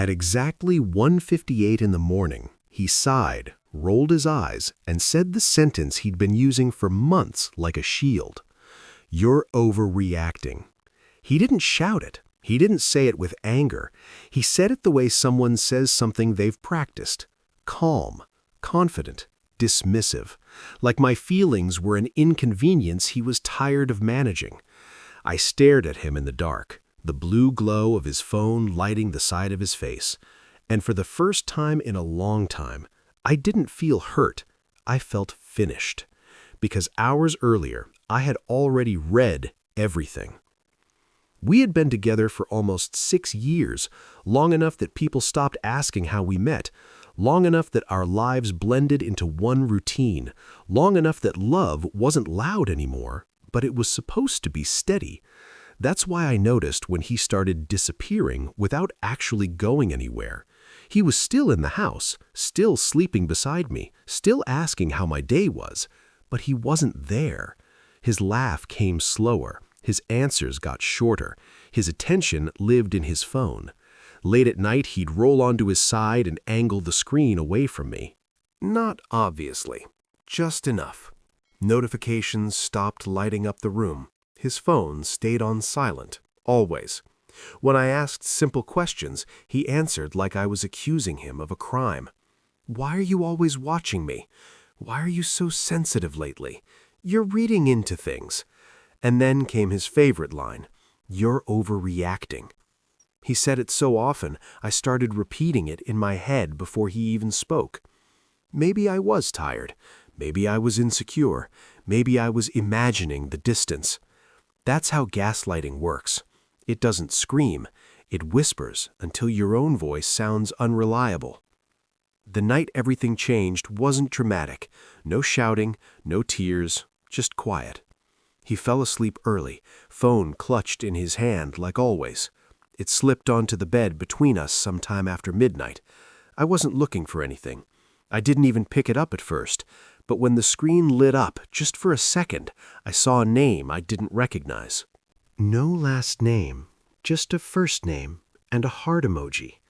At exactly 1:58 in the morning, he sighed, rolled his eyes, and said the sentence he'd been using for months like a shield. "You're overreacting." He didn't shout it. He didn't say it with anger. He said it the way someone says something they've practiced. Calm, confident, dismissive. Like my feelings were an inconvenience he was tired of managing. I stared at him in the dark, the blue glow of his phone lighting the side of his face. And for the first time in a long time, I didn't feel hurt. I felt finished. Because hours earlier, I had already read everything. We had been together for almost 6 years, long enough that people stopped asking how we met, long enough that our lives blended into one routine, long enough that love wasn't loud anymore, but it was supposed to be steady. That's why I noticed when he started disappearing without actually going anywhere. He was still in the house, still sleeping beside me, still asking how my day was, but he wasn't there. His laugh came slower. His answers got shorter. His attention lived in his phone. Late at night, he'd roll onto his side and angle the screen away from me. Not obviously, just enough. Notifications stopped lighting up the room. His phone stayed on silent, always. When I asked simple questions, he answered like I was accusing him of a crime. "Why are you always watching me? Why are you so sensitive lately? You're reading into things." And then came his favorite line, "You're overreacting." He said it so often, I started repeating it in my head before he even spoke. Maybe I was tired. Maybe I was insecure. Maybe I was imagining the distance. That's how gaslighting works. It doesn't scream. It whispers until your own voice sounds unreliable. The night everything changed wasn't dramatic. No shouting, no tears, just quiet. He fell asleep early, phone clutched in his hand like always. It slipped onto the bed between us sometime after midnight. I wasn't looking for anything. I didn't even pick it up at first, but when the screen lit up just for a second, I saw a name I didn't recognize. No last name, just a first name and a heart emoji.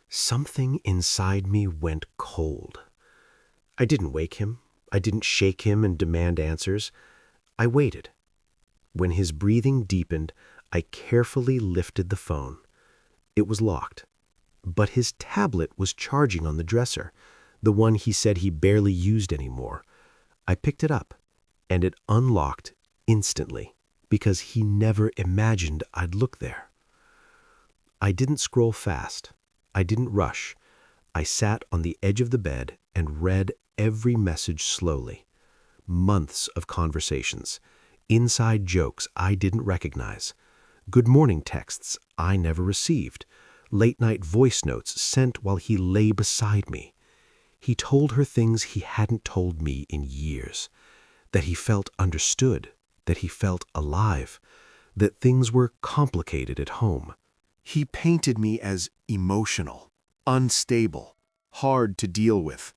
Something inside me went cold. I didn't wake him. I didn't shake him and demand answers. I waited. When his breathing deepened, I carefully lifted the phone. It was locked, but his tablet was charging on the dresser, the one he said he barely used anymore. I picked it up, and it unlocked instantly, because he never imagined I'd look there. I didn't scroll fast. I didn't rush. I sat on the edge of the bed and read every message slowly. Months of conversations, inside jokes I didn't recognize, good morning texts I never received, late-night voice notes sent while he lay beside me. He told her things he hadn't told me in years, that he felt understood, that he felt alive, that things were complicated at home. He painted me as emotional, unstable, hard to deal with.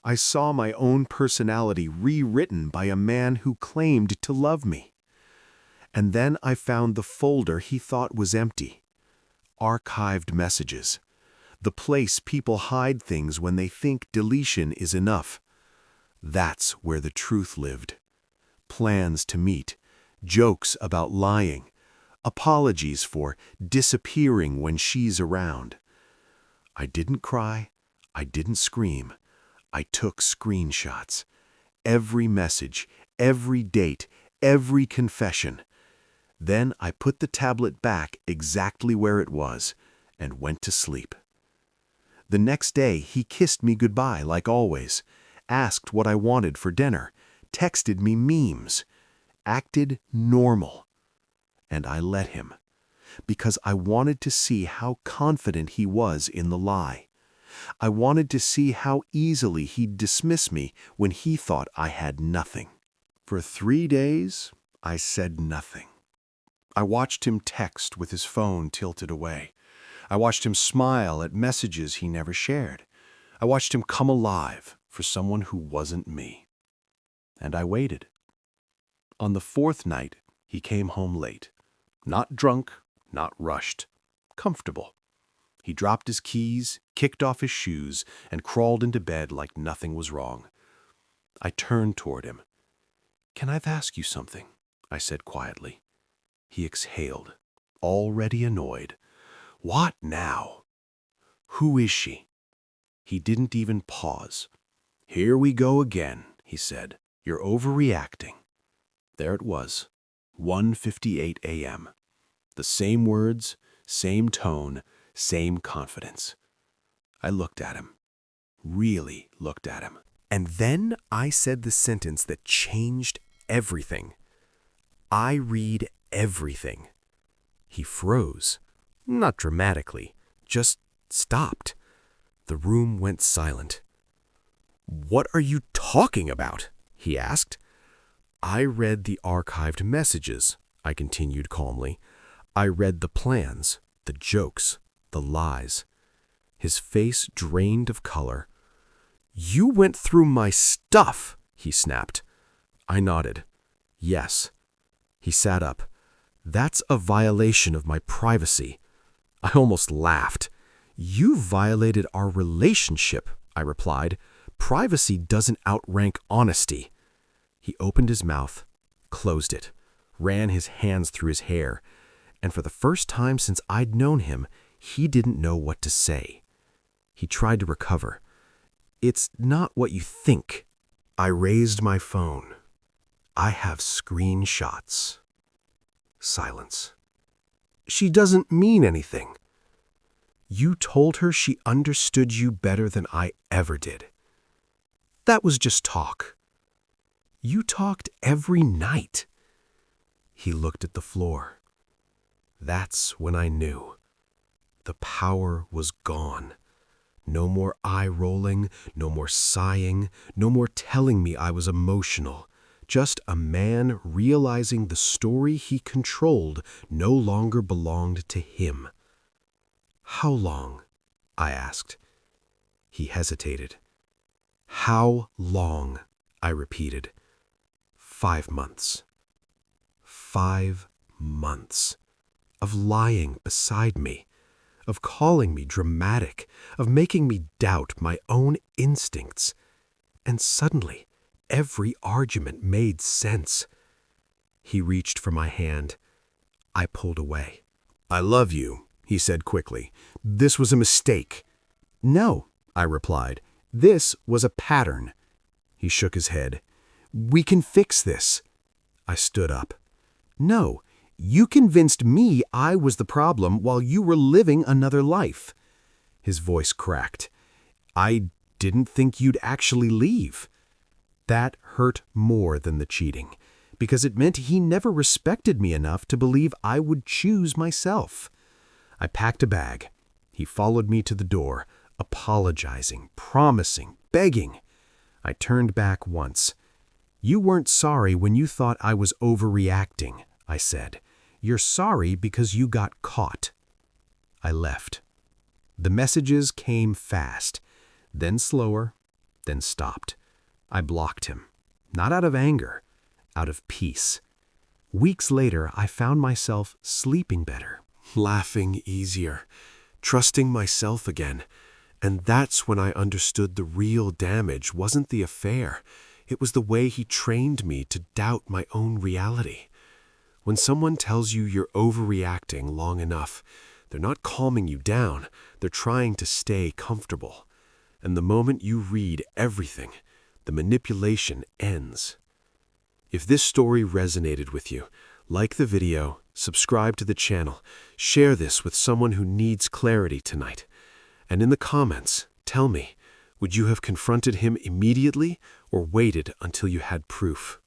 I saw my own personality rewritten by a man who claimed to love me. And then I found the folder he thought was empty. Archived messages. The place people hide things when they think deletion is enough. That's where the truth lived. Plans to meet, jokes about lying, apologies for disappearing when she's around. I didn't cry. I didn't scream. I took screenshots. Every message, every date, every confession. Then I put the tablet back exactly where it was and went to sleep. The next day, he kissed me goodbye like always, asked what I wanted for dinner, texted me memes, acted normal. And I let him, because I wanted to see how confident he was in the lie. I wanted to see how easily he'd dismiss me when he thought I had nothing. For 3 days, I said nothing. I watched him text with his phone tilted away. I watched him smile at messages he never shared. I watched him come alive for someone who wasn't me. And I waited. On the 4th night, he came home late. Not drunk, not rushed. Comfortable. He dropped his keys, kicked off his shoes, and crawled into bed like nothing was wrong. I turned toward him. "Can I ask you something?" I said quietly. He exhaled, already annoyed. "What now?" "Who is she?" He didn't even pause. "Here we go again," he said. "You're overreacting." There it was, 1:58 a.m. The same words, same tone, same confidence. I looked at him, really looked at him. And then I said the sentence that changed everything. "I read everything." He froze, not dramatically, just stopped. The room went silent. "What are you talking about?" he asked. "I read the archived messages," I continued calmly. "I read the plans, the jokes, the lies." His face drained of color. "You went through my stuff," he snapped. I nodded. "Yes." He sat up. "That's a violation of my privacy." I almost laughed. "You violated our relationship," I replied. "Privacy doesn't outrank honesty." He opened his mouth, closed it, ran his hands through his hair, and for the first time since I'd known him, he didn't know what to say. He tried to recover. "It's not what you think." I raised my phone. "I have screenshots." Silence. "She doesn't mean anything." "You told her she understood you better than I ever did." "That was just talk." "You talked every night." He looked at the floor. That's when I knew. The power was gone. No more eye-rolling, no more sighing, no more telling me I was emotional. Just a man realizing the story he controlled no longer belonged to him. "How long?" I asked. He hesitated. "How long?" I repeated. 5 months. 5 months. Of lying beside me. Of calling me dramatic. Of making me doubt my own instincts. And suddenly, every argument made sense. He reached for my hand. I pulled away. "I love you," he said quickly. "This was a mistake." "No," I replied. "This was a pattern." He shook his head. "We can fix this." I stood up. "No, you convinced me I was the problem while you were living another life." His voice cracked. "I didn't think you'd actually leave." That hurt more than the cheating, because it meant he never respected me enough to believe I would choose myself. I packed a bag. He followed me to the door, apologizing, promising, begging. I turned back once. "You weren't sorry when you thought I was overreacting," I said. "You're sorry because you got caught." I left. The messages came fast, then slower, then stopped. I blocked him, not out of anger, out of peace. Weeks later, I found myself sleeping better, laughing easier, trusting myself again. And that's when I understood the real damage wasn't the affair. It was the way he trained me to doubt my own reality. When someone tells you you're overreacting long enough, they're not calming you down, they're trying to stay comfortable. And the moment you read everything, the manipulation ends. If this story resonated with you, like the video, subscribe to the channel, share this with someone who needs clarity tonight. And in the comments, tell me, would you have confronted him immediately or waited until you had proof?